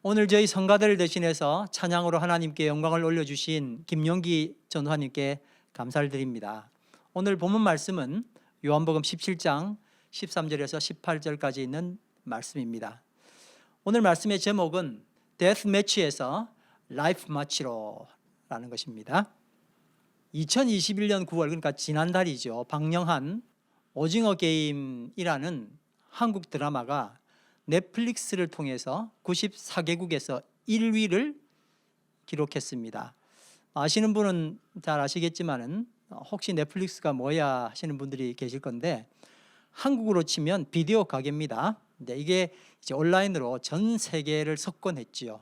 오늘 저희 성가대를 대신해서 찬양으로 하나님께 영광을 올려주신 김용기 전도사님께 감사를 드립니다. 오늘 본문 말씀은 요한복음 17장 13절에서 18절까지 있는 말씀입니다. 오늘 말씀의 제목은 데스 매치에서 라이프 마치로 라는 것입니다. 2021년 9월, 그러니까 지난달이죠, 방영한 오징어 게임이라는 한국 드라마가 넷플릭스를 통해서 94개국에서 1위를 기록했습니다. 아시는 분은 잘 아시겠지만은 혹시 넷플릭스가 뭐야 하시는 분들이 계실 건데, 한국으로 치면 비디오 가게입니다. 근데 이게 이제 온라인으로 전 세계를 석권했지요.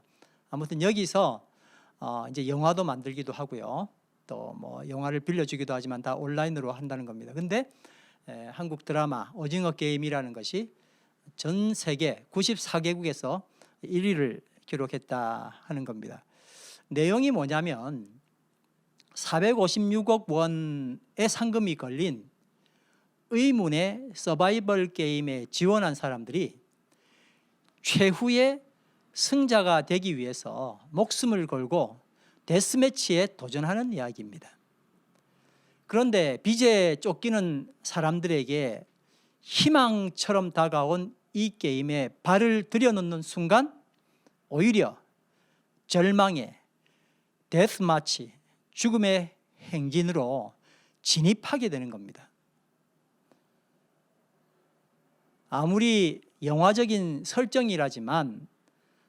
아무튼 여기서 이제 영화도 만들기도 하고요, 또 뭐 영화를 빌려주기도 하지만 다 온라인으로 한다는 겁니다. 근데 한국 드라마 오징어 게임이라는 것이 전 세계 94개국에서 1위를 기록했다 하는 겁니다. 내용이 뭐냐면 456억 원의 상금이 걸린 의문의 서바이벌 게임에 지원한 사람들이 최후의 승자가 되기 위해서 목숨을 걸고 데스매치에 도전하는 이야기입니다. 그런데 빚에 쫓기는 사람들에게 희망처럼 다가온 이 게임에 발을 들여놓는 순간 오히려 절망의 데스마치, 죽음의 행진으로 진입하게 되는 겁니다. 아무리 영화적인 설정이라지만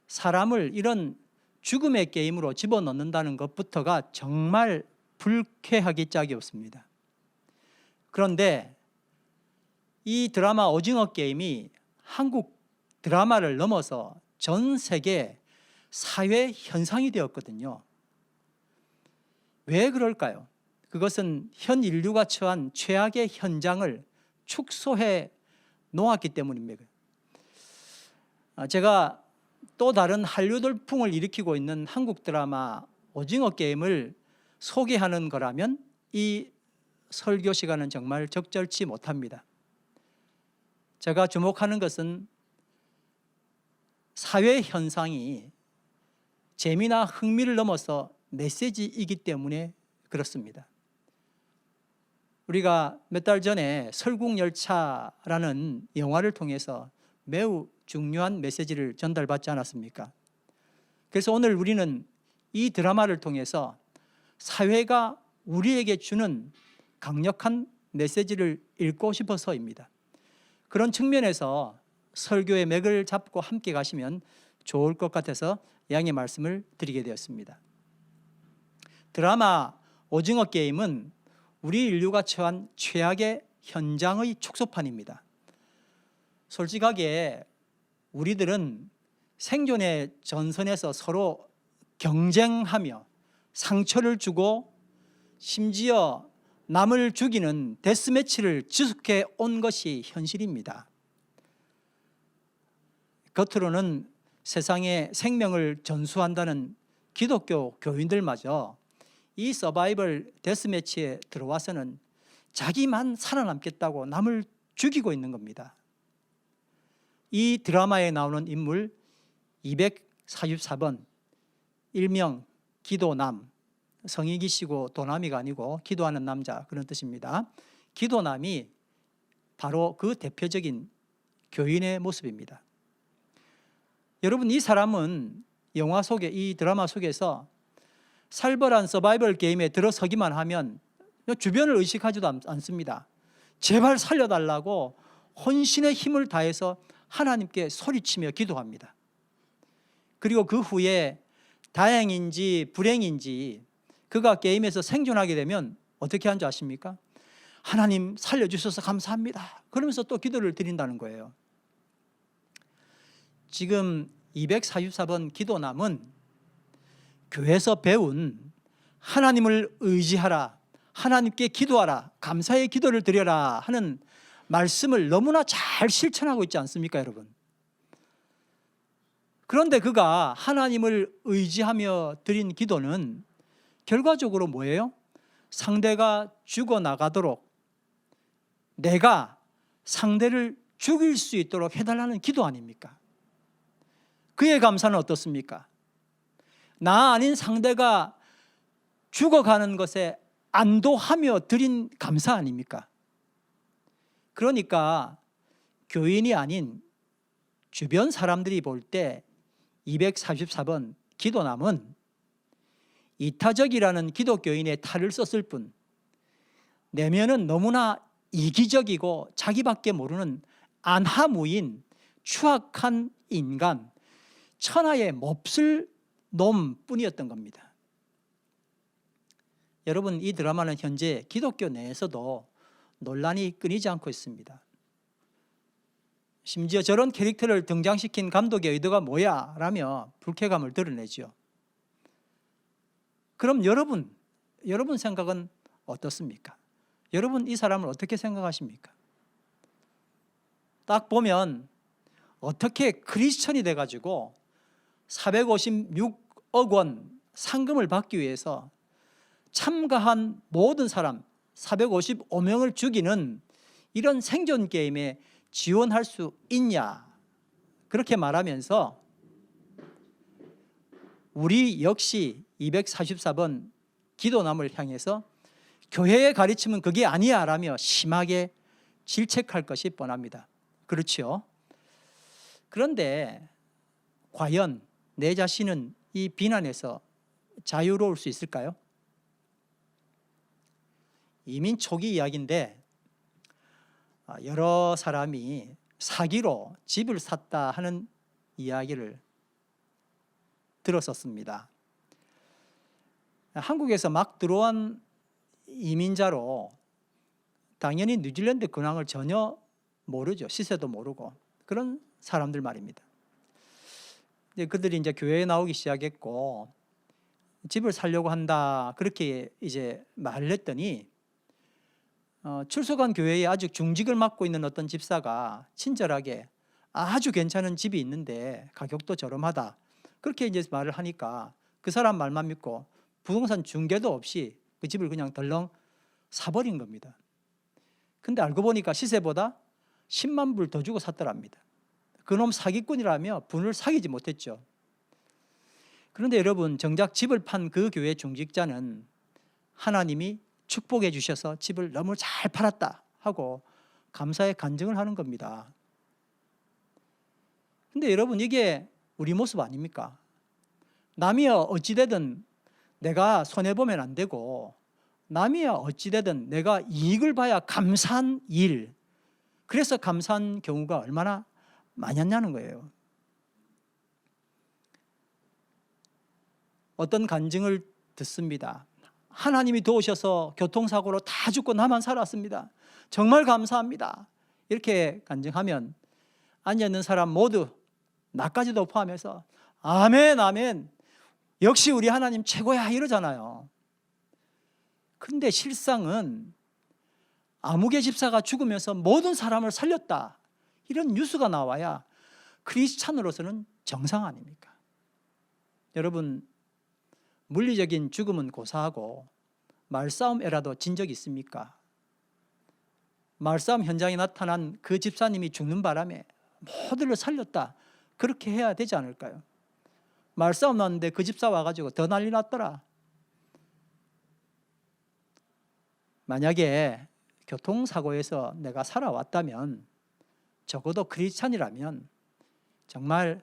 사람을 이런 죽음의 게임으로 집어넣는다는 것부터가 정말 불쾌하기 짝이 없습니다. 그런데 이 드라마 오징어 게임이 한국 드라마를 넘어서 전 세계 사회 현상이 되었거든요. 왜 그럴까요? 그것은 현 인류가 처한 최악의 현장을 축소해 놓았기 때문입니다. 제가 또 다른 한류 돌풍을 일으키고 있는 한국 드라마 오징어 게임을 소개하는 거라면 이 설교 시간은 정말 적절치 못합니다. 제가 주목하는 것은 사회 현상이 재미나 흥미를 넘어서 메시지이기 때문에 그렇습니다. 우리가 몇 달 전에 설국열차라는 영화를 통해서 매우 중요한 메시지를 전달받지 않았습니까? 그래서 오늘 우리는 이 드라마를 통해서 사회가 우리에게 주는 강력한 메시지를 읽고 싶어서입니다. 그런 측면에서 설교의 맥을 잡고 함께 가시면 좋을 것 같아서 양해 말씀을 드리게 되었습니다. 드라마 오징어 게임은 우리 인류가 처한 최악의 현장의 축소판입니다. 솔직하게 우리들은 생존의 전선에서 서로 경쟁하며 상처를 주고 심지어 남을 죽이는 데스매치를 지속해 온 것이 현실입니다. 겉으로는 세상에 생명을 전수한다는 기독교 교인들마저 이 서바이벌 데스매치에 들어와서는 자기만 살아남겠다고 남을 죽이고 있는 겁니다. 이 드라마에 나오는 인물 244번, 일명 기도남, 성이 기시고 도남이가 아니고 기도하는 남자, 그런 뜻입니다. 기도남이 바로 그 대표적인 교인의 모습입니다. 여러분, 이 사람은 영화 속에, 이 드라마 속에서 살벌한 서바이벌 게임에 들어서기만 하면 주변을 의식하지도 않습니다. 제발 살려달라고 혼신의 힘을 다해서 하나님께 소리치며 기도합니다. 그리고 그 후에 다행인지 불행인지 그가 게임에서 생존하게 되면 어떻게 하는 줄 아십니까? 하나님 살려주셔서 감사합니다, 그러면서 또 기도를 드린다는 거예요. 지금 244번 기도남은 교회에서 배운 하나님을 의지하라, 하나님께 기도하라, 감사의 기도를 드려라 하는 말씀을 너무나 잘 실천하고 있지 않습니까, 여러분? 그런데 그가 하나님을 의지하며 드린 기도는 결과적으로 뭐예요? 상대가 죽어나가도록 내가 상대를 죽일 수 있도록 해달라는 기도 아닙니까? 그의 감사는 어떻습니까? 나 아닌 상대가 죽어가는 것에 안도하며 드린 감사 아닙니까? 그러니까 교인이 아닌 주변 사람들이 볼 때 244번 기도남은 이타적이라는 기독교인의 탈을 썼을 뿐 내면은 너무나 이기적이고 자기밖에 모르는 안하무인 추악한 인간, 천하의 몹쓸 놈뿐이었던 겁니다. 여러분, 이 드라마는 현재 기독교 내에서도 논란이 끊이지 않고 있습니다. 심지어 저런 캐릭터를 등장시킨 감독의 의도가 뭐야? 라며 불쾌감을 드러내죠. 그럼 여러분 생각은 어떻습니까? 여러분 이 사람을 어떻게 생각하십니까? 딱 보면 어떻게 크리스천이 돼가지고 456억 원 상금을 받기 위해서 참가한 모든 사람 455명을 죽이는 이런 생존 게임에 지원할 수 있냐? 그렇게 말하면서 우리 역시 244번 기도남을 향해서 교회의 가르침은 그게 아니야 라며 심하게 질책할 것이 뻔합니다. 그렇죠? 그런데 과연 내 자신은 이 비난에서 자유로울 수 있을까요? 이민 초기 이야기인데 여러 사람이 사기로 집을 샀다 하는 이야기를 들었었습니다. 한국에서 막 들어온 이민자로 당연히 뉴질랜드 근황을 전혀 모르죠. 시세도 모르고 그런 사람들 말입니다. 그들이 이제 교회에 나오기 시작했고 집을 살려고 한다 그렇게 이제 말을 했더니 출석한 교회에 아직 중직을 맡고 있는 어떤 집사가 친절하게 아주 괜찮은 집이 있는데 가격도 저렴하다 그렇게 이제 말을 하니까 그 사람 말만 믿고 부동산 중개도 없이 그 집을 그냥 덜렁 사버린 겁니다. 근데 알고 보니까 시세보다 10만 불 더 주고 샀더랍니다. 그놈 사기꾼이라며 분을 사귀지 못했죠. 그런데 여러분 정작 집을 판 그 교회 중직자는 하나님이 축복해 주셔서 집을 너무 잘 팔았다 하고 감사의 간증을 하는 겁니다. 근데 여러분 이게 우리 모습 아닙니까? 남이야 어찌되든 내가 손해보면 안 되고 남이야 어찌되든 내가 이익을 봐야 감사한 일, 그래서 감사한 경우가 얼마나 많았냐는 거예요. 어떤 간증을 듣습니다. 하나님이 도우셔서 교통사고로 다 죽고 나만 살았습니다. 정말 감사합니다. 이렇게 간증하면 앉아있는 사람 모두 나까지도 포함해서 아멘 아멘 역시 우리 하나님 최고야 이러잖아요. 그런데 실상은 아무개 집사가 죽으면서 모든 사람을 살렸다 이런 뉴스가 나와야 크리스찬으로서는 정상 아닙니까? 여러분 물리적인 죽음은 고사하고 말싸움에라도 진 적이 있습니까? 말싸움 현장에 나타난 그 집사님이 죽는 바람에 모두를 살렸다 그렇게 해야 되지 않을까요? 말싸움 났는데 그 집사 와가지고 더 난리 났더라. 만약에 교통사고에서 내가 살아왔다면 적어도 크리스찬이라면 정말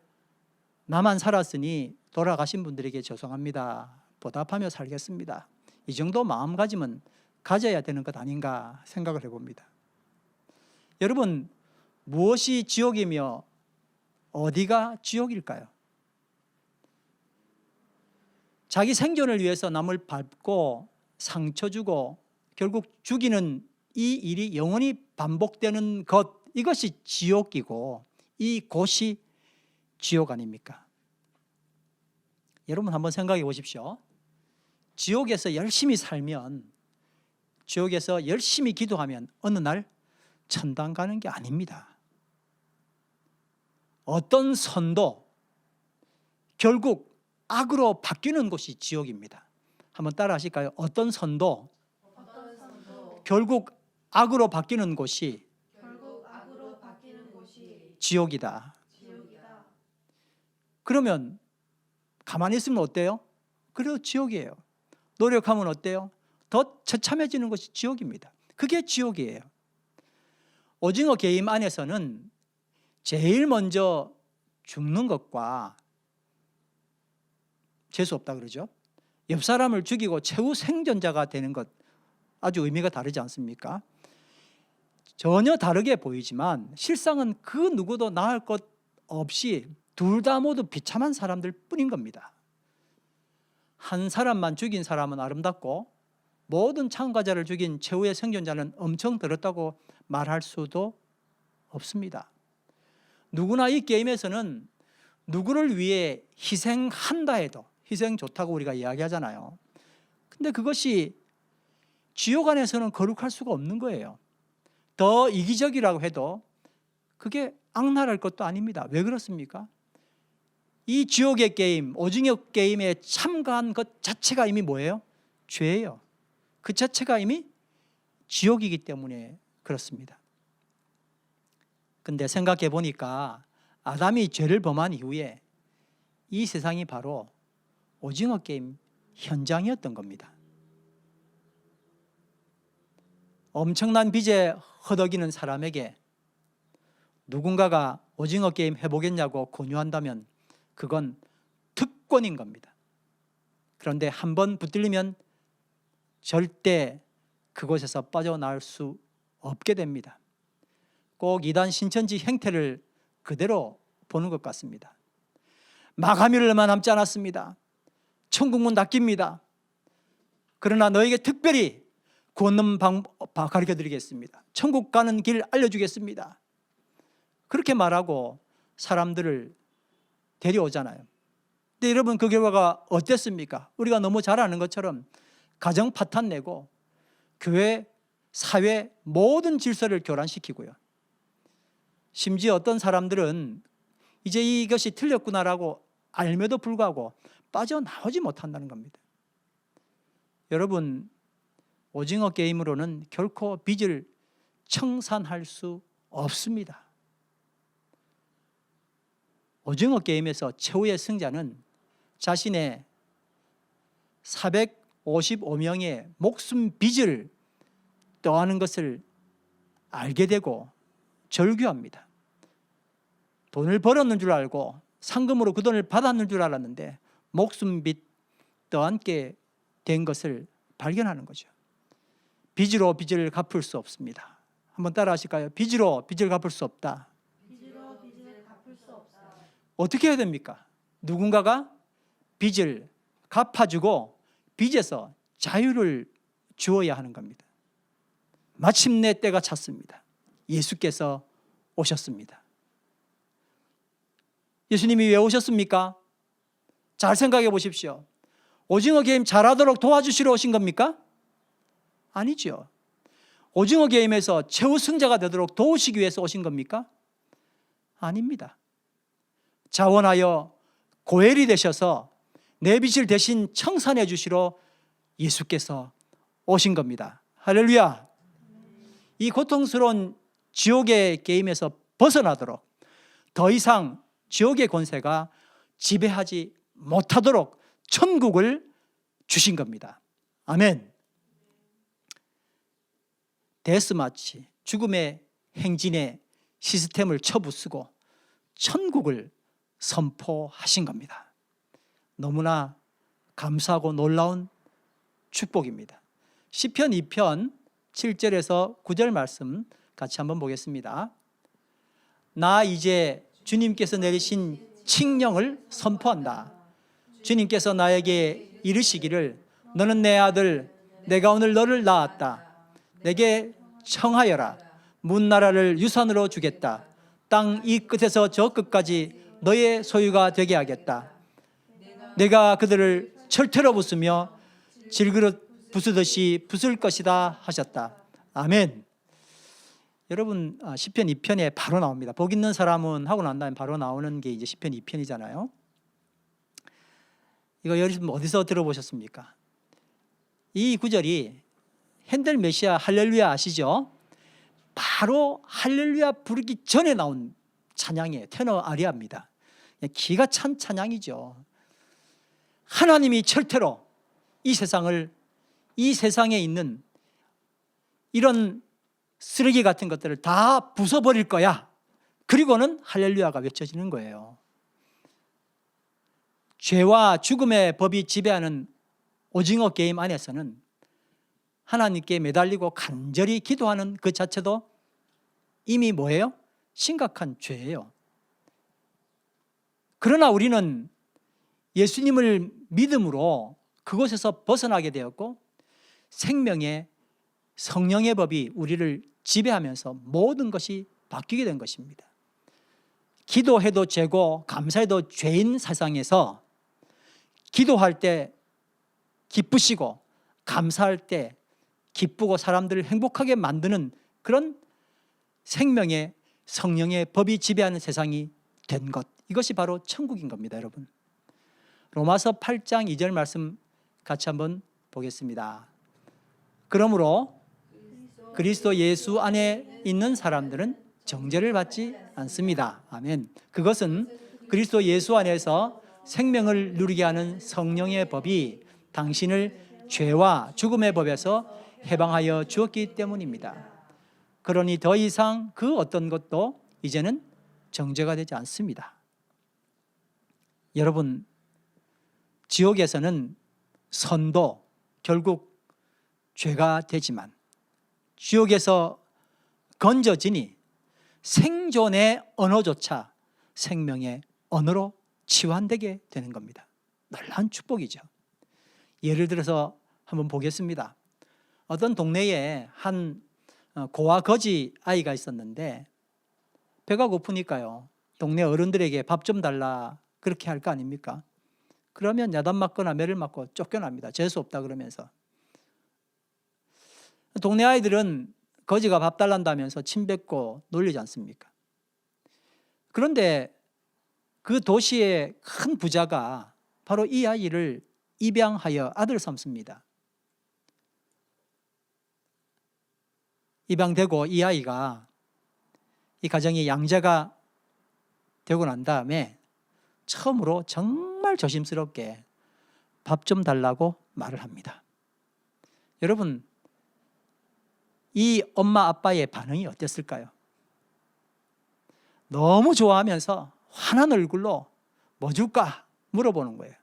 나만 살았으니 돌아가신 분들에게 죄송합니다 보답하며 살겠습니다 이 정도 마음가짐은 가져야 되는 것 아닌가 생각을 해봅니다. 여러분 무엇이 지옥이며 어디가 지옥일까요? 자기 생존을 위해서 남을 밟고 상처 주고 결국 죽이는 이 일이 영원히 반복되는 것, 이것이 지옥이고 이 곳이 지옥 아닙니까? 여러분 한번 생각해 보십시오. 지옥에서 열심히 살면, 지옥에서 열심히 기도하면 어느 날 천당 가는 게 아닙니다. 어떤 선도 결국 악으로 바뀌는 곳이 지옥입니다. 한번 따라 하실까요? 어떤 선도 결국 악으로 바뀌는 곳이 지옥이다. 그러면 가만히 있으면 어때요? 그래도 지옥이에요. 노력하면 어때요? 더 처참해지는 것이 지옥입니다. 그게 지옥이에요. 오징어 게임 안에서는 제일 먼저 죽는 것과 재수없다 그러죠. 옆 사람을 죽이고 최후 생존자가 되는 것 아주 의미가 다르지 않습니까? 전혀 다르게 보이지만 실상은 그 누구도 나을 것 없이 둘 다 모두 비참한 사람들 뿐인 겁니다. 한 사람만 죽인 사람은 아름답고 모든 참가자를 죽인 최후의 생존자는 엄청 더럽다고 말할 수도 없습니다. 누구나 이 게임에서는 누구를 위해 희생한다 해도 희생 좋다고 우리가 이야기하잖아요. 근데 그것이 지옥 안에서는 거룩할 수가 없는 거예요. 더 이기적이라고 해도 그게 악랄할 것도 아닙니다. 왜 그렇습니까? 이 지옥의 게임, 오징어 게임에 참가한 것 자체가 이미 뭐예요? 죄예요. 그 자체가 이미 지옥이기 때문에 그렇습니다. 근데 생각해 보니까 아담이 죄를 범한 이후에 이 세상이 바로 오징어 게임 현장이었던 겁니다. 엄청난 빚에 허덕이는 사람에게 누군가가 오징어 게임 해보겠냐고 권유한다면 그건 특권인 겁니다. 그런데 한번 붙들리면 절대 그곳에서 빠져나올 수 없게 됩니다. 꼭 이단 신천지 행태를 그대로 보는 것 같습니다. 마감일 얼마 남지 않았습니다. 천국문 닫힙니다. 그러나 너에게 특별히 구원론 방법 가르쳐드리겠습니다. 천국 가는 길 알려주겠습니다. 그렇게 말하고 사람들을 데려오잖아요. 근데 여러분 그 결과가 어땠습니까? 우리가 너무 잘 아는 것처럼 가정 파탄 내고 교회, 사회 모든 질서를 교란시키고요. 심지어 어떤 사람들은 이제 이것이 틀렸구나라고 알면도 불구하고 빠져나오지 못한다는 겁니다. 여러분, 오징어 게임으로는 결코 빚을 청산할 수 없습니다. 오징어 게임에서 최후의 승자는 자신의 455명의 목숨 빚을 떠하는 것을 알게 되고 절규합니다. 돈을 벌었는 줄 알고 상금으로 그 돈을 받았는 줄 알았는데 목숨 빚 떠안게 된 것을 발견하는 거죠. 빚으로 빚을 갚을 수 없습니다. 한번 따라 하실까요? 빚으로 빚을 갚을 수 없다. 빚으로 빚을 갚을 수 없다. 어떻게 해야 됩니까? 누군가가 빚을 갚아주고 빚에서 자유를 주어야 하는 겁니다. 마침내 때가 찼습니다. 예수께서 오셨습니다. 예수님이 왜 오셨습니까? 잘 생각해 보십시오. 오징어 게임 잘하도록 도와주시러 오신 겁니까? 아니죠. 오징어 게임에서 최후 승자가 되도록 도우시기 위해서 오신 겁니까? 아닙니다. 자원하여 고엘이 되셔서 내 빚을 대신 청산해 주시러 예수께서 오신 겁니다. 할렐루야. 이 고통스러운 지옥의 게임에서 벗어나도록 더 이상 지옥의 권세가 지배하지 못하도록 천국을 주신 겁니다. 아멘. 데스마치, 죽음의 행진의 시스템을 쳐부수고 천국을 선포하신 겁니다. 너무나 감사하고 놀라운 축복입니다. 시편 2편 7절에서 9절 말씀 같이 한번 보겠습니다. 나 이제 주님께서 내리신 칙령을 선포한다. 주님께서 나에게 이르시기를 너는 내 아들, 내가 오늘 너를 낳았다. 내게 청하여라. 문나라를 유산으로 주겠다. 땅 이 끝에서 저 끝까지 너의 소유가 되게 하겠다. 내가 그들을 철퇴로 부수며 질그릇 부수듯이 부술 것이다 하셨다. 아멘. 여러분 시편 2편에 바로 나옵니다. 복 있는 사람은 하고 난 다음에 바로 나오는 게 이제 시편 2편이잖아요. 이거 여러분 어디서 들어보셨습니까? 이 구절이 핸델 메시아 할렐루야 아시죠? 바로 할렐루야 부르기 전에 나온 찬양이에요. 테너 아리아입니다. 기가 찬 찬양이죠. 하나님이 절대로 이 세상에 있는 이런 쓰레기 같은 것들을 다 부숴버릴 거야. 그리고는 할렐루야가 외쳐지는 거예요. 죄와 죽음의 법이 지배하는 오징어 게임 안에서는 하나님께 매달리고 간절히 기도하는 그 자체도 이미 뭐예요? 심각한 죄예요. 그러나 우리는 예수님을 믿음으로 그곳에서 벗어나게 되었고 생명의 성령의 법이 우리를 지배하면서 모든 것이 바뀌게 된 것입니다. 기도해도 죄고 감사해도 죄인 세상에서 기도할 때 기쁘시고 감사할 때 기쁘고 사람들을 행복하게 만드는 그런 생명의 성령의 법이 지배하는 세상이 된 것, 이것이 바로 천국인 겁니다, 여러분. 로마서 8장 2절 말씀 같이 한번 보겠습니다. 그러므로 그리스도 예수 안에 있는 사람들은 정죄를 받지 않습니다. 아멘. 그것은 그리스도 예수 안에서 생명을 누리게 하는 성령의 법이 당신을 죄와 죽음의 법에서 해방하여 주었기 때문입니다. 그러니 더 이상 그 어떤 것도 이제는 정죄가 되지 않습니다. 여러분, 지옥에서는 선도 결국 죄가 되지만 지옥에서 건져지니 생존의 언어조차 생명의 언어로 치환되게 되는 겁니다. 놀라운 축복이죠. 예를 들어서 한번 보겠습니다. 어떤 동네에 한 고아 거지 아이가 있었는데 배가 고프니까요, 동네 어른들에게 밥 좀 달라 그렇게 할 거 아닙니까? 그러면 야단 맞거나 매를 맞고 쫓겨납니다. 재수 없다 그러면서. 동네 아이들은 거지가 밥 달란다면서 침 뱉고 놀리지 않습니까? 그런데 그 도시의 큰 부자가 바로 이 아이를 입양하여 아들 삼습니다. 입양되고 이 아이가, 이 가정이 양자가 되고 난 다음에 처음으로 정말 조심스럽게 밥 좀 달라고 말을 합니다. 여러분, 이 엄마 아빠의 반응이 어땠을까요? 너무 좋아하면서 환한 얼굴로 뭐 줄까 물어보는 거예요.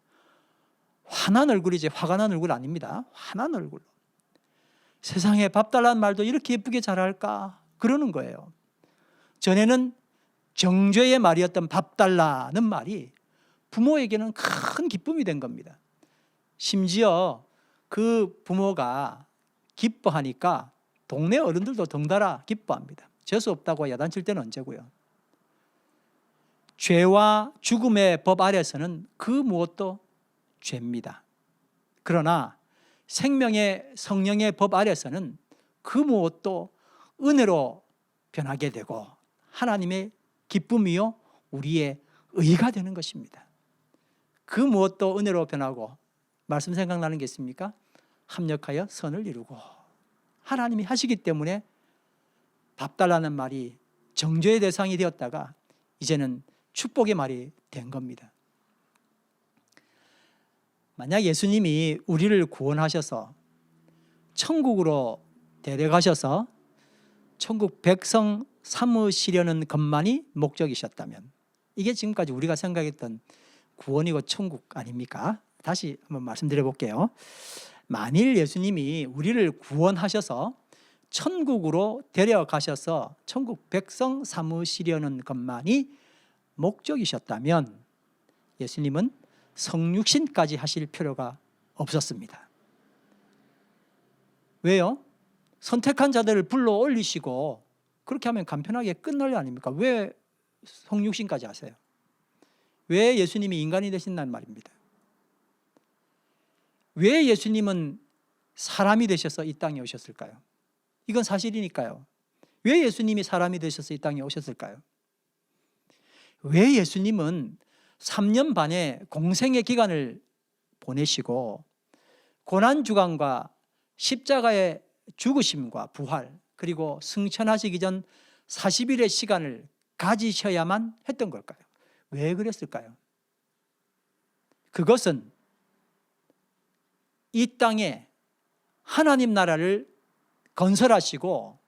환한 얼굴이지 화가 난 얼굴 아닙니다. 환한 얼굴로. 세상에 밥 달라는 말도 이렇게 예쁘게 잘할까 그러는 거예요. 전에는 정죄의 말이었던 밥 달라는 말이 부모에게는 큰 기쁨이 된 겁니다. 심지어 그 부모가 기뻐하니까 동네 어른들도 덩달아 기뻐합니다. 재수 없다고 야단칠 때는 언제고요. 죄와 죽음의 법 아래서는 그 무엇도 죄입니다. 그러나 생명의 성령의 법 아래서는 그 무엇도 은혜로 변하게 되고 하나님의 기쁨이요 우리의 의가 되는 것입니다. 그 무엇도 은혜로 변하고 말씀 생각나는 게 있습니까? 합력하여 선을 이루고 하나님이 하시기 때문에 밥 달라는 말이 정죄의 대상이 되었다가 이제는 축복의 말이 된 겁니다. 만약 예수님이 우리를 구원하셔서 천국으로 데려가셔서 천국 백성 삼으시려는 것만이 목적이셨다면 이게 지금까지 우리가 생각했던 구원이고 천국 아닙니까? 다시 한번 말씀드려 볼게요. 만일 예수님이 우리를 구원하셔서 천국으로 데려가셔서 천국 백성 삼으시려는 것만이 목적이셨다면 예수님은 성육신까지 하실 필요가 없었습니다. 왜요? 선택한 자들을 불러 올리시고 그렇게 하면 간편하게 끝날 일 아닙니까? 왜 성육신까지 하세요? 왜 예수님이 인간이 되신다는 말입니다. 왜 예수님은 사람이 되셔서 이 땅에 오셨을까요? 이건 사실이니까요. 왜 예수님이 사람이 되셔서 이 땅에 오셨을까요? 왜 예수님은 3년 반의 공생의 기간을 보내시고 고난주간과 십자가의 죽으심과 부활 그리고 승천하시기 전 40일의 시간을 가지셔야만 했던 걸까요? 왜 그랬을까요? 그것은 이 땅에 하나님 나라를 건설하시고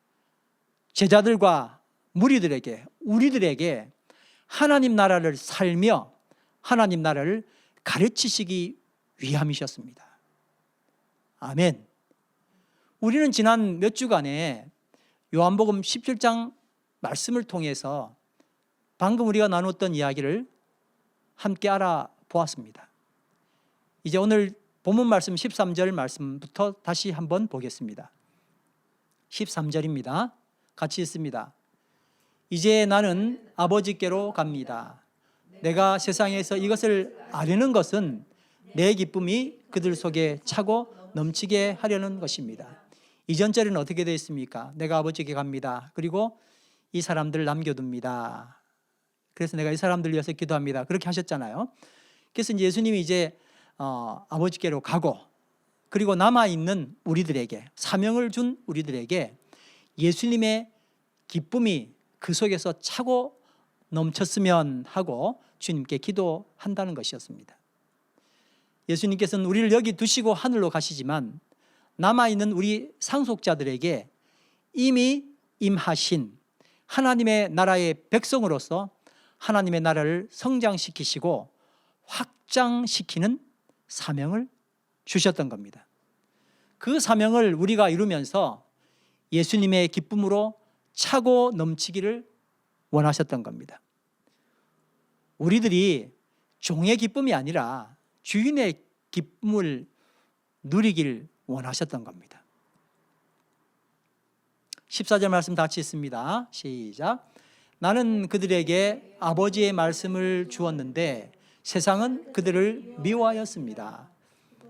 제자들과 무리들에게, 우리들에게 하나님 나라를 살며 하나님 나라를 가르치시기 위함이셨습니다. 아멘. 우리는 지난 몇 주간에 요한복음 17장 말씀을 통해서 방금 우리가 나눴던 이야기를 함께 알아보았습니다. 이제 오늘 본문 말씀 13절 말씀부터 다시 한번 보겠습니다. 13절입니다. 같이 읽습니다. 이제 나는 아버지께로 갑니다. 내가 세상에서 이것을 아뢰는 것은 내 기쁨이 그들 속에 차고 넘치게 하려는 것입니다. 이전 절에는 어떻게 되어 있습니까? 내가 아버지께 갑니다. 그리고 이 사람들 남겨둡니다. 그래서 내가 이 사람들 위해서 기도합니다. 그렇게 하셨잖아요. 그래서 이제 예수님이 이제 아버지께로 가고 그리고 남아있는 우리들에게 사명을 준 우리들에게 예수님의 기쁨이 그 속에서 차고 넘쳤으면 하고 주님께 기도한다는 것이었습니다. 예수님께서는 우리를 여기 두시고 하늘로 가시지만 남아있는 우리 상속자들에게 이미 임하신 하나님의 나라의 백성으로서 하나님의 나라를 성장시키시고 확장시키는 사명을 주셨던 겁니다. 그 사명을 우리가 이루면서 예수님의 기쁨으로 차고 넘치기를 원하셨던 겁니다. 우리들이 종의 기쁨이 아니라 주인의 기쁨을 누리길 원하셨던 겁니다. 14절 말씀 같이 읽습니다. 시작. 나는 그들에게 아버지의 말씀을 주었는데 세상은 그들을 미워하였습니다.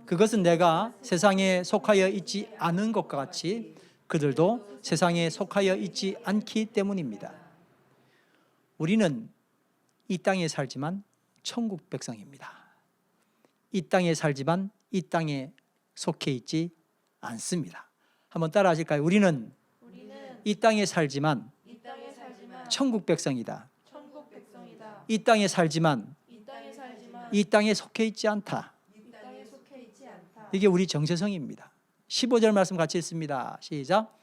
그것은 내가 세상에 속하여 있지 않은 것과 같이 그들도 세상에 속하여 있지 않기 때문입니다. 우리는 이 땅에 살지만 천국 백성입니다. 이 땅에 살지만 이 땅에 속해 있지 않습니다. 한번 따라 하실까요? 우리는 이 땅에 살지만 천국 백성이다. 이 땅에 살지만 이 땅에 속해 있지 않다. 이게 우리 정체성입니다. 15절 말씀 같이 읽습니다. 시작.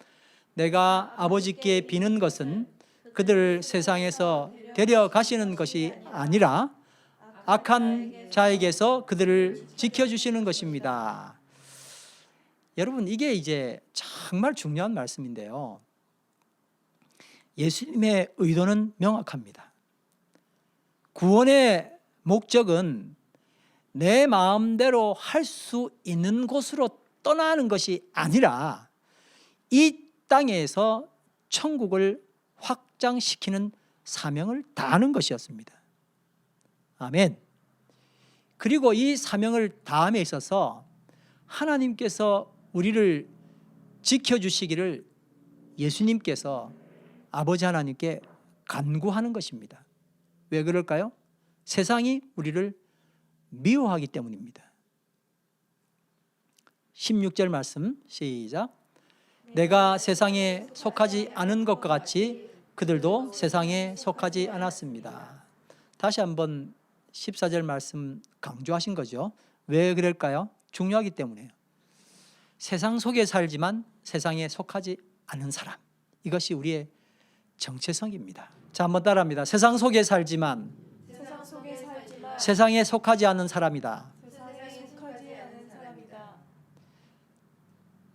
내가 아버지께 비는 것은 그들을 세상에서 데려가시는 것이 아니라 악한 자에게서 그들을 지켜주시는 것입니다. 여러분, 이게 이제 정말 중요한 말씀인데요. 예수님의 의도는 명확합니다. 구원의 목적은 내 마음대로 할 수 있는 곳으로 떠나는 것이 아니라 이 땅에서 천국을 확장시키는 사명을 다하는 것이었습니다. 아멘. 그리고 이 사명을 다함에 있어서 하나님께서 우리를 지켜주시기를 예수님께서 아버지 하나님께 간구하는 것입니다. 왜 그럴까요? 세상이 우리를 미워하기 때문입니다. 16절 말씀 시작. 내가 세상에 속하지 않은 것과 같이 그들도 세상에 속하지 않았습니다. 다시 한번 14절 말씀 강조하신 거죠. 왜 그럴까요? 중요하기 때문에요. 세상 속에 살지만 세상에 속하지 않은 사람, 이것이 우리의 정체성입니다. 자, 한번 따라합니다. 세상 속에 살지만 세상에 속하지 않은 사람이다.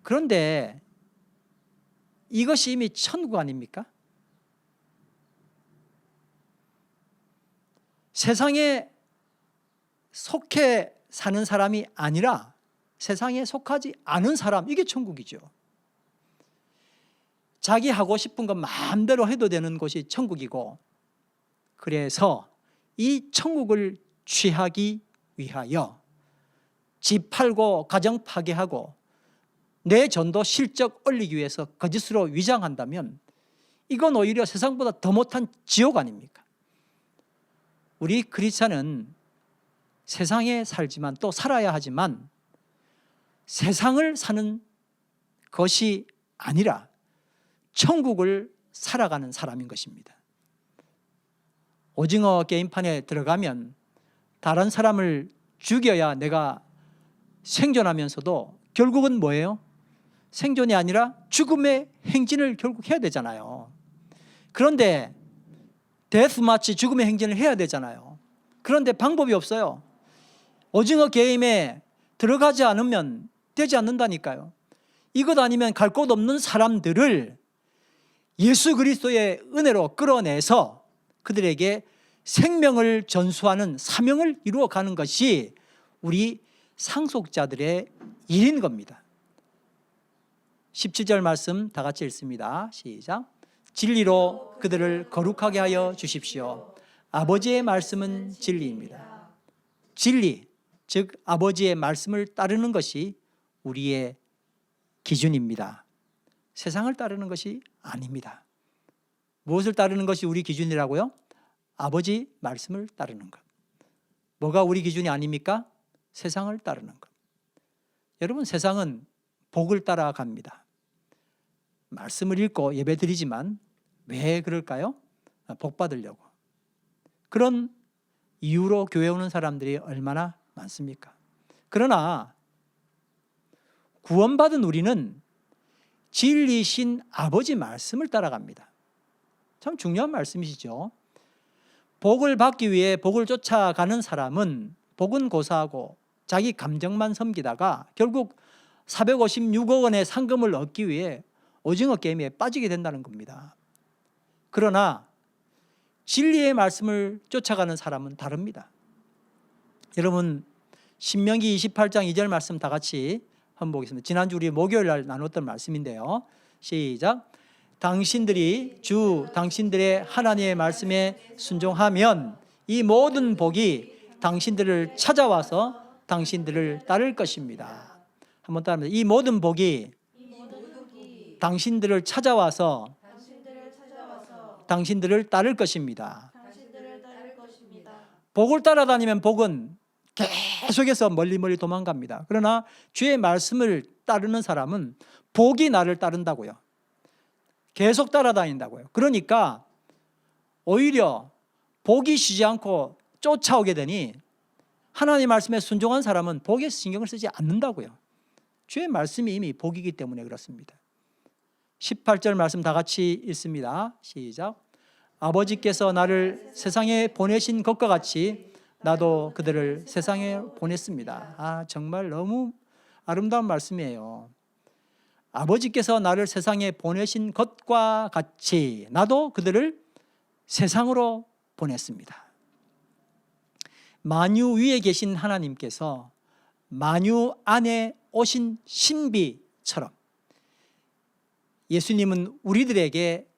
그런데 이것이 이미 천국 아닙니까? 세상에 속해 사는 사람이 아니라 세상에 속하지 않은 사람, 이게 천국이죠. 자기 하고 싶은 것 마음대로 해도 되는 곳이 천국이고, 그래서 이 천국을 취하기 위하여 집 팔고 가정 파괴하고 내 전도 실적 올리기 위해서 거짓으로 위장한다면 이건 오히려 세상보다 더 못한 지옥 아닙니까? 우리 크리스찬은 세상에 살지만 또 살아야 하지만 세상을 사는 것이 아니라 천국을 살아가는 사람인 것입니다. 오징어 게임판에 들어가면 다른 사람을 죽여야 내가 생존하면서도 결국은 뭐예요? 생존이 아니라 죽음의 행진을 결국 해야 되잖아요. 그런데 데스마치 죽음의 행진을 해야 되잖아요. 그런데 방법이 없어요. 오징어 게임에 들어가지 않으면 되지 않는다니까요. 이것 아니면 갈 곳 없는 사람들을 예수 그리스도의 은혜로 끌어내서 그들에게 생명을 전수하는 사명을 이루어가는 것이 우리 상속자들의 일인 겁니다. 17절 말씀 다 같이 읽습니다. 시작. 진리로 그들을 거룩하게 하여 주십시오. 아버지의 말씀은 진리입니다. 진리, 즉 아버지의 말씀을 따르는 것이 우리의 기준입니다. 세상을 따르는 것이 아닙니다. 무엇을 따르는 것이 우리 기준이라고요? 아버지 말씀을 따르는 것. 뭐가 우리 기준이 아닙니까? 세상을 따르는 것. 여러분, 세상은 복을 따라갑니다. 말씀을 읽고 예배드리지만 왜 그럴까요? 복 받으려고. 그런 이유로 교회 오는 사람들이 얼마나 많습니까? 그러나 구원받은 우리는 진리신 아버지 말씀을 따라갑니다. 참 중요한 말씀이시죠. 복을 받기 위해 복을 쫓아가는 사람은 복은 고사하고 자기 감정만 섬기다가 결국 456억 원의 상금을 얻기 위해 오징어 게임에 빠지게 된다는 겁니다. 그러나 진리의 말씀을 쫓아가는 사람은 다릅니다. 여러분, 신명기 28장 2절 말씀 다 같이 한번 보겠습니다. 지난주 우리 목요일 날 나눴던 말씀인데요. 시작. 당신들이 주 당신들의 하나님의 말씀에 순종하면 이 모든 복이 당신들을 찾아와서 당신들을 따를 것입니다. 한번 따라합니다. 이 모든 복이 당신들을 찾아와서 당신들을 따를 것입니다. 복을 따라다니면 복은 계속해서 멀리 도망갑니다. 그러나 주의 말씀을 따르는 사람은 복이 나를 따른다고요. 계속 따라다닌다고요. 그러니까 오히려 복이 쉬지 않고 쫓아오게 되니 하나님의 말씀에 순종한 사람은 복에 신경을 쓰지 않는다고요. 주의 말씀이 이미 복이기 때문에 그렇습니다. 18절 말씀 다 같이 읽습니다. 시작. 아버지께서 나를 세상에 보내신 것과 같이 나도 그들을 세상에 보냈습니다. 정말 너무 아름다운 말씀이에요. 아버지께서 나를 세상에 보내신 것과 같이 나도 그들을 세상으로 보냈습니다. 만유 위에 계신 하나님께서 만유 안에 오신 신비처럼 예수님은 우리들에게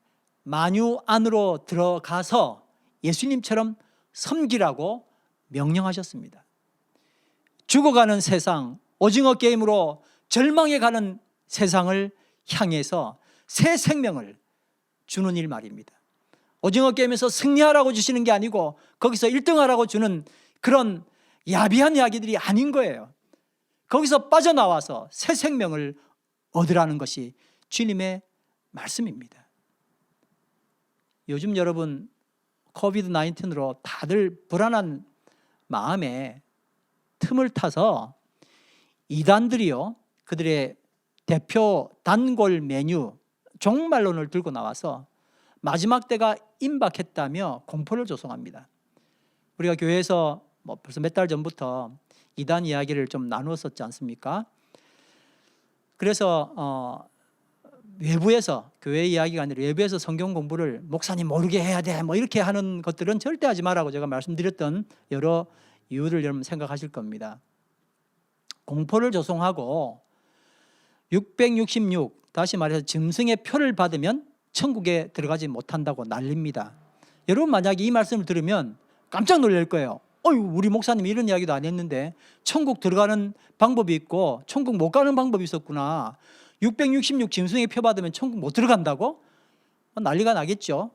만유 안으로 들어가서 예수님처럼 섬기라고 명령하셨습니다. 죽어가는 세상, 오징어 게임으로 절망해가는 세상을 향해서 새 생명을 주는 일 말입니다. 오징어 게임에서 승리하라고 주시는 게 아니고 거기서 1등하라고 주는 그런 야비한 이야기들이 아닌 거예요. 거기서 빠져나와서 새 생명을 얻으라는 것이 주님의 말씀입니다. 요즘 여러분 코비드 19으로 다들 불안한 마음에 틈을 타서 이단들이요, 그들의 대표 단골 메뉴 종말론을 들고 나와서 마지막 때가 임박했다며 공포를 조성합니다. 우리가 교회에서 벌써 몇 달 전부터 이단 이야기를 좀 나누었었지 않습니까? 그래서 외부에서, 교회 이야기가 아니라 외부에서 성경 공부를 목사님 모르게 해야 돼 이렇게 하는 것들은 절대 하지 말라고 제가 말씀드렸던 여러 이유를 여러분 생각하실 겁니다. 공포를 조성하고 666, 다시 말해서 짐승의 표를 받으면 천국에 들어가지 못한다고 난립니다. 여러분 만약에 이 말씀을 들으면 깜짝 놀랄 거예요. 우리 목사님이 이런 이야기도 안 했는데 천국 들어가는 방법이 있고 천국 못 가는 방법이 있었구나. 666 짐승의 표 받으면 천국 못 들어간다고? 난리가 나겠죠.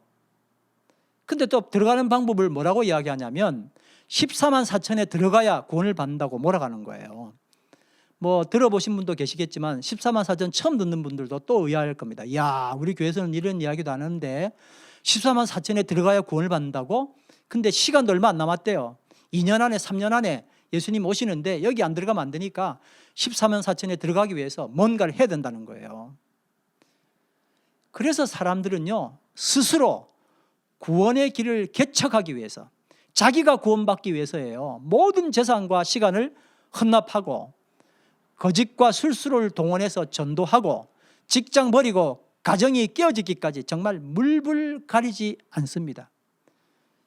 근데 또 들어가는 방법을 뭐라고 이야기하냐면 14만 4천에 들어가야 구원을 받는다고 몰아가는 거예요. 들어보신 분도 계시겠지만 14만 4천 처음 듣는 분들도 또 의아할 겁니다. 우리 교회에서는 이런 이야기도 안 하는데 14만 4천에 들어가야 구원을 받는다고? 근데 시간도 얼마 안 남았대요. 2년 안에 3년 안에 예수님 오시는데 여기 안 들어가면 안 되니까 14만 4천에 들어가기 위해서 뭔가를 해야 된다는 거예요. 그래서 사람들은요, 스스로 구원의 길을 개척하기 위해서, 자기가 구원받기 위해서예요. 모든 재산과 시간을 헌납하고 거짓과 술수를 동원해서 전도하고 직장 버리고 가정이 깨어지기까지 정말 물불 가리지 않습니다.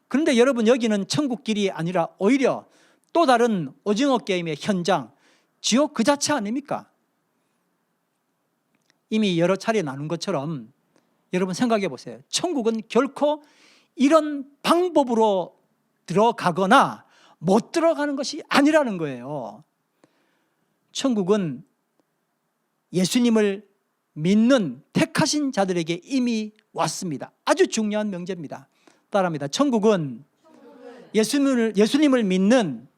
그런데 여러분, 여기는 천국 길이 아니라 오히려 또 다른 오징어 게임의 현장, 지옥 그 자체 아닙니까? 이미 여러 차례 나눈 것처럼 여러분 생각해 보세요. 천국은 결코 이런 방법으로 들어가거나 못 들어가는 것이 아니라는 거예요. 천국은 예수님을 믿는 택하신 자들에게 이미 왔습니다. 아주 중요한 명제입니다. 따라합니다. 천국은 예수님을 믿는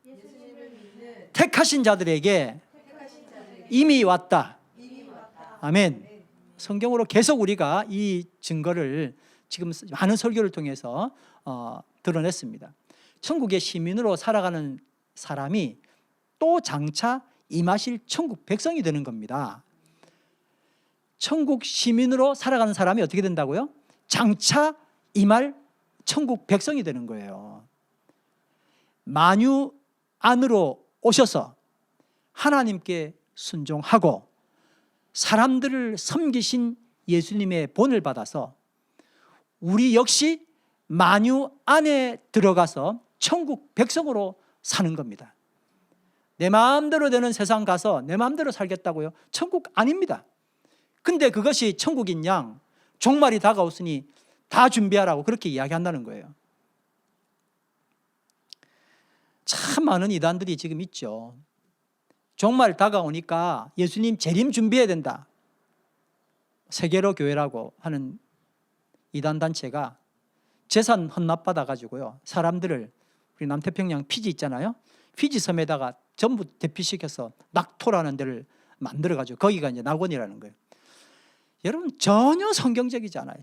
택하신 자들에게 이미 왔다. 아멘. 성경으로 계속 우리가 이 증거를 지금 많은 설교를 통해서 드러냈습니다. 천국의 시민으로 살아가는 사람이 또 장차 임하실 천국 백성이 되는 겁니다. 천국 시민으로 살아가는 사람이 어떻게 된다고요? 장차 임할 천국 백성이 되는 거예요. 만유 안으로 오셔서 하나님께 순종하고 사람들을 섬기신 예수님의 본을 받아서 우리 역시 만유 안에 들어가서 천국 백성으로 사는 겁니다. 내 마음대로 되는 세상 가서 내 마음대로 살겠다고요? 천국 아닙니다. 근데 그것이 천국인 양 종말이 다가왔으니 다 준비하라고 그렇게 이야기한다는 거예요. 참 많은 이단들이 지금 있죠. 종말 다가오니까 예수님 재림 준비해야 된다. 세계로 교회라고 하는 이단 단체가 재산 헌납받아가지고요, 사람들을 우리 남태평양 피지 있잖아요. 피지 섬에다가 전부 대피시켜서 낙토라는 데를 만들어가지고 거기가 이제 낙원이라는 거예요. 여러분, 전혀 성경적이지 않아요.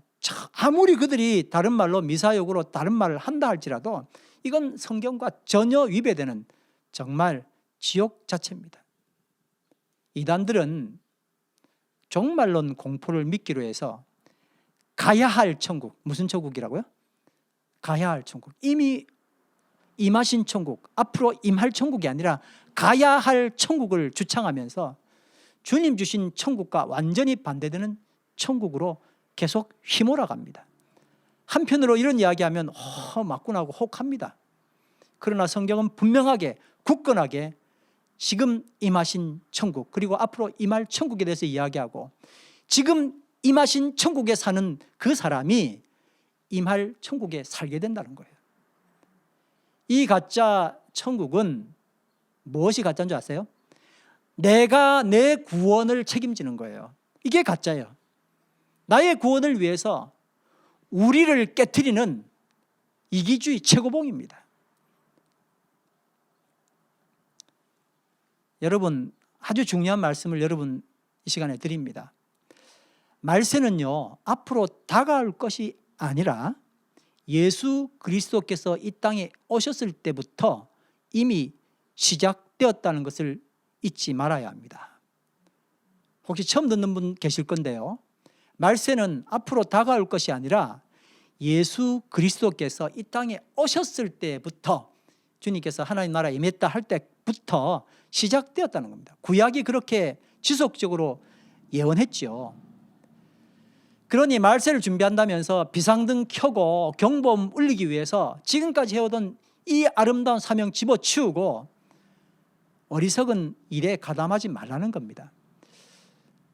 아무리 그들이 다른 말로 미사역으로 다른 말을 한다 할지라도 이건 성경과 전혀 위배되는 정말 지옥 자체입니다. 이단들은 종말론 공포를 믿기로 해서 가야 할 천국, 무슨 천국이라고요? 가야 할 천국, 이미 임하신 천국, 앞으로 임할 천국이 아니라 가야 할 천국을 주창하면서 주님 주신 천국과 완전히 반대되는 천국으로 계속 휘몰아갑니다. 한편으로 이런 이야기하면 맞구나 하고 혹합니다. 그러나 성경은 분명하게 굳건하게 지금 임하신 천국, 그리고 앞으로 임할 천국에 대해서 이야기하고 지금 임하신 천국에 사는 그 사람이 임할 천국에 살게 된다는 거예요. 이 가짜 천국은 무엇이 가짜인 줄 아세요? 내가 내 구원을 책임지는 거예요. 이게 가짜예요. 나의 구원을 위해서 우리를 깨트리는 이기주의 최고봉입니다. 여러분, 아주 중요한 말씀을 여러분 이 시간에 드립니다. 말세는요, 앞으로 다가올 것이 아니라 예수 그리스도께서 이 땅에 오셨을 때부터 이미 시작되었다는 것을 잊지 말아야 합니다. 혹시 처음 듣는 분 계실 건데요, 말세는 앞으로 다가올 것이 아니라 예수 그리스도께서 이 땅에 오셨을 때부터, 주님께서 하나님 나라에 임했다 할 때부터 시작되었다는 겁니다. 구약이 그렇게 지속적으로 예언했죠. 그러니 말세를 준비한다면서 비상등 켜고 경보음 울리기 위해서 지금까지 해오던 이 아름다운 사명 집어치우고 어리석은 일에 가담하지 말라는 겁니다.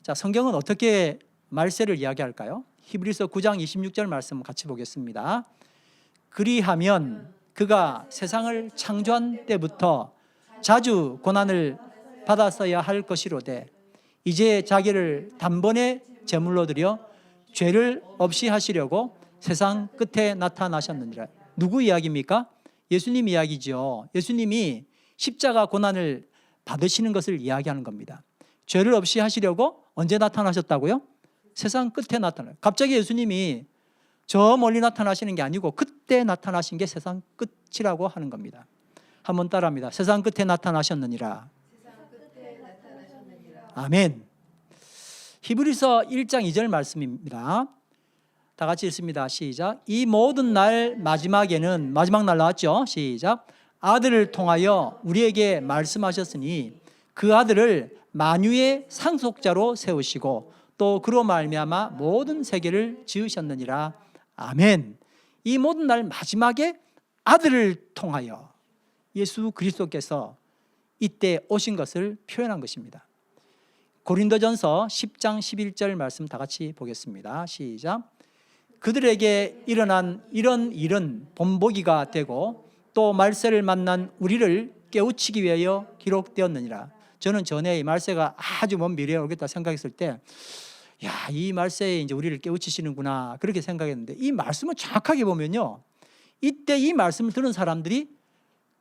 자, 성경은 어떻게 말세를 이야기할까요? 히브리서 9장 26절 말씀 같이 보겠습니다. 그리하면 그가 세상을 창조한 때부터 자주 고난을 받았어야 할 것이로되 이제 자기를 단번에 제물로 드려 죄를 없이 하시려고 세상 끝에 나타나셨느니라. 누구 이야기입니까? 예수님 이야기죠. 예수님이 십자가 고난을 받으시는 것을 이야기하는 겁니다. 죄를 없이 하시려고 언제 나타나셨다고요? 세상 끝에 나타나요. 갑자기 예수님이 저 멀리 나타나시는 게 아니고 때 나타나신 게 세상 끝이라고 하는 겁니다. 한번 따라합니다. 세상 끝에 나타나셨느니라. 아멘. 히브리서 1장 2절 말씀입니다. 다 같이 읽습니다. 시작. 이 모든 날 마지막에는, 마지막 날 나왔죠? 시작. 아들을 통하여 우리에게 말씀하셨으니 그 아들을 만유의 상속자로 세우시고 또 그로 말미암아 모든 세계를 지으셨느니라. 아멘. 이 모든 날 마지막에 아들을 통하여 예수 그리스도께서 이때 오신 것을 표현한 것입니다. 고린도전서 10장 11절 말씀 다 같이 보겠습니다. 시작. 그들에게 일어난 이런 일은 본보기가 되고 또 말세를 만난 우리를 깨우치기 위하여 기록되었느니라. 저는 전에 이 말세가 아주 먼 미래에 오겠다 생각했을 때, 야, 이 말세에 이제 우리를 깨우치시는구나 그렇게 생각했는데, 이 말씀을 정확하게 보면요, 이때 이 말씀을 들은 사람들이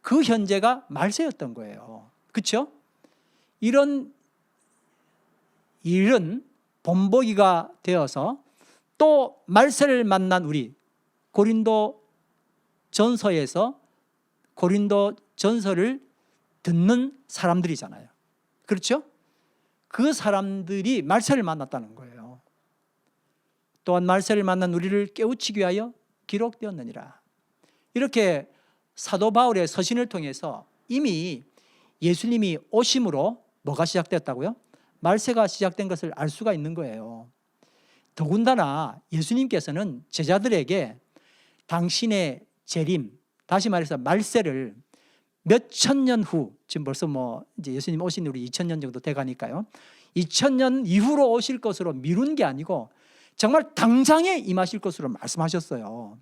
그 현재가 말세였던 거예요. 그렇죠? 이런 일은 본보기가 되어서 또 말세를 만난 우리, 고린도 전서에서 고린도 전서를 듣는 사람들이잖아요. 그렇죠? 그 사람들이 말세를 만났다는 거예요. 또한 말세를 만난 우리를 깨우치기 위하여 기록되었느니라. 이렇게 사도 바울의 서신을 통해서 이미 예수님이 오심으로 뭐가 시작되었다고요? 말세가 시작된 것을 알 수가 있는 거예요. 더군다나 예수님께서는 제자들에게 당신의 재림, 다시 말해서 말세를 몇 천 년 후, 지금 벌써 이제 예수님 오신 우리 2000년 정도 돼 가니까요. 2000년 이후로 오실 것으로 미룬 게 아니고 정말 당장에 임하실 것으로 말씀하셨어요.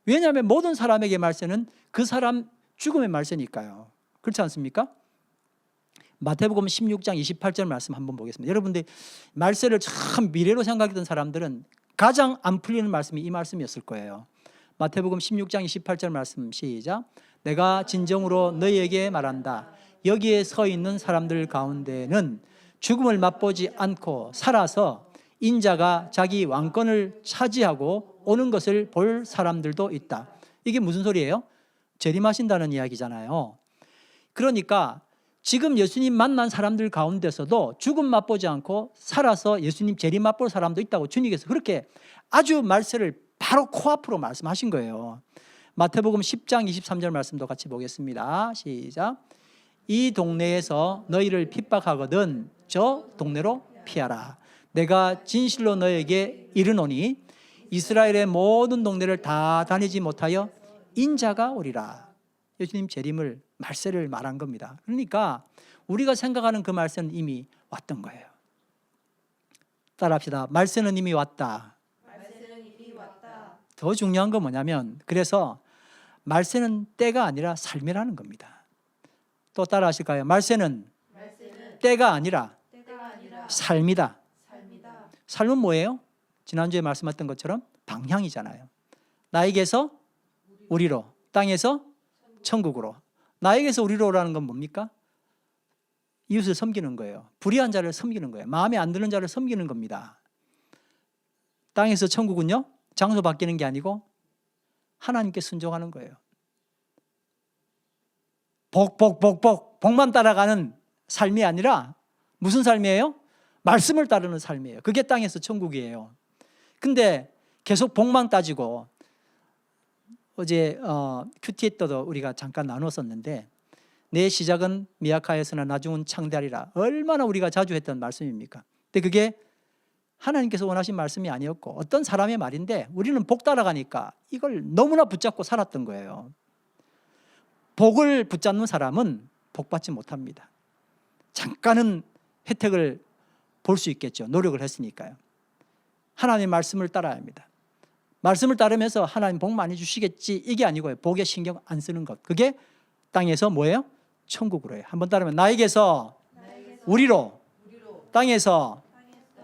왜냐하면 모든 사람에게 말세는 그 사람 죽음의 말세니까요. 그렇지 않습니까? 마태복음 16장 28절 말씀 한번 보겠습니다. 여러분들 말세를 참 미래로 생각했던 사람들은 가장 안 풀리는 말씀이 이 말씀이었을 거예요. 마태복음 16장 28절 말씀 시작. 내가 진정으로 너희에게 말한다. 여기에 서 있는 사람들 가운데는 죽음을 맛보지 않고 살아서 인자가 자기 왕권을 차지하고 오는 것을 볼 사람들도 있다. 이게 무슨 소리예요? 재림하신다는 이야기잖아요. 그러니까 지금 예수님 만난 사람들 가운데서도 죽음 맛보지 않고 살아서 예수님 재림 맛볼 사람도 있다고 주님께서 그렇게 아주 말세를 바로 코앞으로 말씀하신 거예요. 마태복음 10장 23절 말씀도 같이 보겠습니다. 시작. 이 동네에서 너희를 핍박하거든 저 동네로 피하라. 내가 진실로 너에게 이르노니 이스라엘의 모든 동네를 다 다니지 못하여 인자가 오리라. 예수님 재림을 말세를 말한 겁니다. 그러니까 우리가 생각하는 그 말세는 이미 왔던 거예요. 따라합시다. 말세는 이미 왔다. 더 중요한 건 뭐냐면, 그래서 말세는 때가 아니라 삶이라는 겁니다. 또 따라 하실까요? 말세는 때가 아니라 삶이다. 삶은 뭐예요? 지난주에 말씀했던 것처럼 방향이잖아요. 나에게서 우리로, 땅에서 천국으로. 나에게서 우리로라는 건 뭡니까? 이웃을 섬기는 거예요. 불의한 자를 섬기는 거예요. 마음에 안 드는 자를 섬기는 겁니다. 땅에서 천국은요, 장소 바뀌는 게 아니고 하나님께 순종하는 거예요. 복만 따라가는 삶이 아니라 무슨 삶이에요? 말씀을 따르는 삶이에요. 그게 땅에서 천국이에요. 근데 계속 복만 따지고, 어제 큐티 때도 우리가 잠깐 나눴었는데, 내 시작은 미약하였으나 나중은 창대하리라. 얼마나 우리가 자주 했던 말씀입니까? 근데 그게 하나님께서 원하신 말씀이 아니었고 어떤 사람의 말인데, 우리는 복 따라가니까 이걸 너무나 붙잡고 살았던 거예요. 복을 붙잡는 사람은 복받지 못합니다. 잠깐은 혜택을 볼 수 있겠죠. 노력을 했으니까요. 하나님의 말씀을 따라야 합니다. 말씀을 따르면서 하나님 복 많이 주시겠지, 이게 아니고요. 복에 신경 안 쓰는 것. 그게 땅에서 뭐예요? 천국으로 해요. 한번 따르면 나에게서 우리로, 땅에서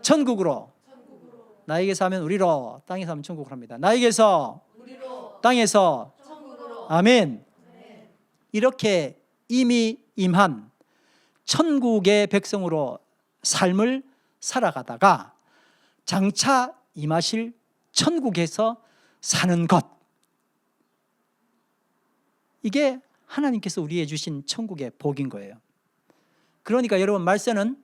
천국으로. 나에게서 하면 우리로, 땅에서 하면 천국으로 합니다. 나에게서 우리로, 땅에서 천국으로. 아멘. 이렇게 이미 임한 천국의 백성으로 삶을 살아가다가 장차 임하실 천국에서 사는 것, 이게 하나님께서 우리에게 주신 천국의 복인 거예요. 그러니까 여러분, 말세는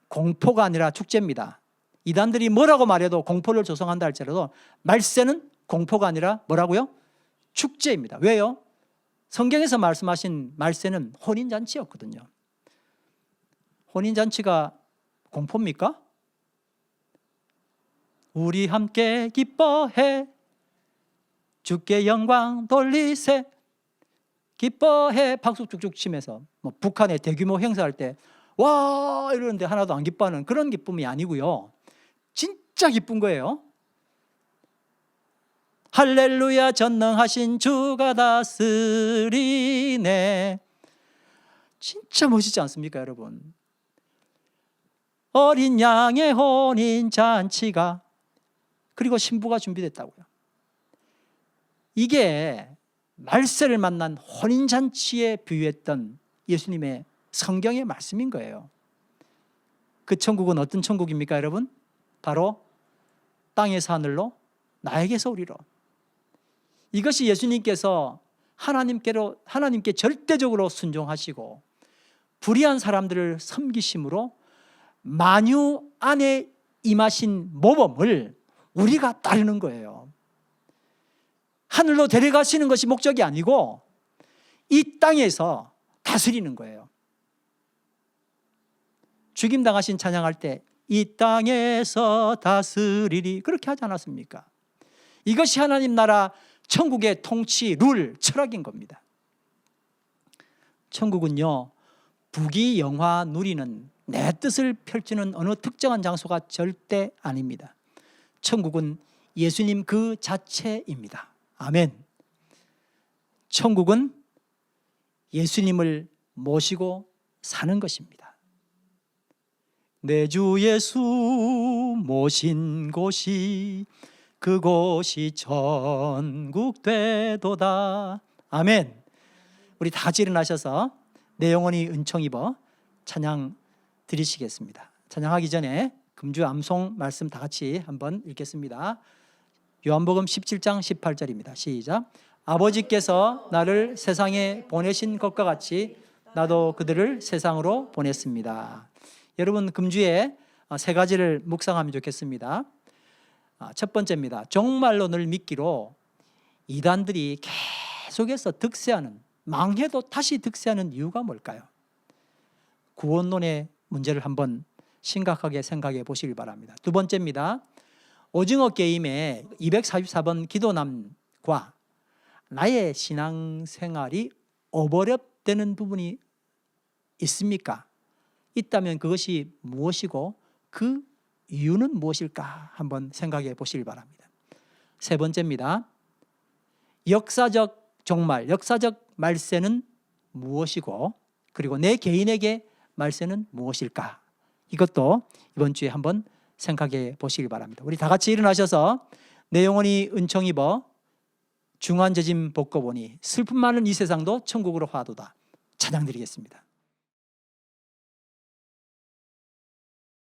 공포가 아니라 축제입니다. 이단들이 뭐라고 말해도 공포를 조성한다 할지라도 말세는 공포가 아니라 뭐라고요? 축제입니다. 왜요? 성경에서 말씀하신 말세는 혼인잔치였거든요. 혼인잔치가 공포입니까? 우리 함께 기뻐해 주께 영광 돌리세, 기뻐해 박수 쭉쭉 치면서 뭐 북한의 대규모 행사할 때 와 이러는데 하나도 안 기뻐하는 그런 기쁨이 아니고요. 진짜 기쁜 거예요. 할렐루야 전능하신 주가 다스리네. 진짜 멋있지 않습니까, 여러분? 어린 양의 혼인 잔치가, 그리고 신부가 준비됐다고요. 이게 말세를 만난 혼인 잔치에 비유했던 예수님의 성경의 말씀인 거예요. 그 천국은 어떤 천국입니까, 여러분? 바로 땅에서 하늘로, 나에게서 우리로. 이것이 예수님께서 하나님께 절대적으로 순종하시고 불의한 사람들을 섬기심으로 만유 안에 임하신 모범을 우리가 따르는 거예요. 하늘로 데려가시는 것이 목적이 아니고 이 땅에서 다스리는 거예요. 죽임당하신 찬양할 때 이 땅에서 다스리리 그렇게 하지 않았습니까? 이것이 하나님 나라 천국의 통치, 룰, 철학인 겁니다. 천국은요, 부귀영화 누리는 내 뜻을 펼치는 어느 특정한 장소가 절대 아닙니다. 천국은 예수님 그 자체입니다. 아멘. 천국은 예수님을 모시고 사는 것입니다. 내 주 예수 모신 곳이 그곳이 천국 되도다. 아멘. 우리 다 같이 일어나셔서 내 영혼이 은총 입어 찬양 드리시겠습니다. 찬양하기 전에 금주 암송 말씀 다 같이 한번 읽겠습니다. 요한복음 17장 18절입니다. 시작. 아버지께서 나를 세상에 보내신 것과 같이 나도 그들을 세상으로 보냈습니다. 여러분, 금주에 세 가지를 묵상하면 좋겠습니다. 첫 번째입니다. 종말론을 믿기로 이단들이 계속해서 득세하는, 망해도 다시 득세하는 이유가 뭘까요? 구원론의 문제를 한번 심각하게 생각해 보시길 바랍니다. 두 번째입니다. 오징어 게임의 244번 기도남과 나의 신앙생활이 어버렵되는 부분이 있습니까? 있다면 그것이 무엇이고 그 이유는 무엇일까 한번 생각해 보시길 바랍니다. 세 번째입니다. 역사적 종말, 역사적 말세는 무엇이고 그리고 내 개인에게 말세는 무엇일까? 이것도 이번 주에 한번 생각해 보시길 바랍니다. 우리 다 같이 일어나셔서 내 영혼이 은총 입어 중환 재짐 벗고 보니 슬픔 많은 이 세상도 천국으로 화도다. 찬양 드리겠습니다.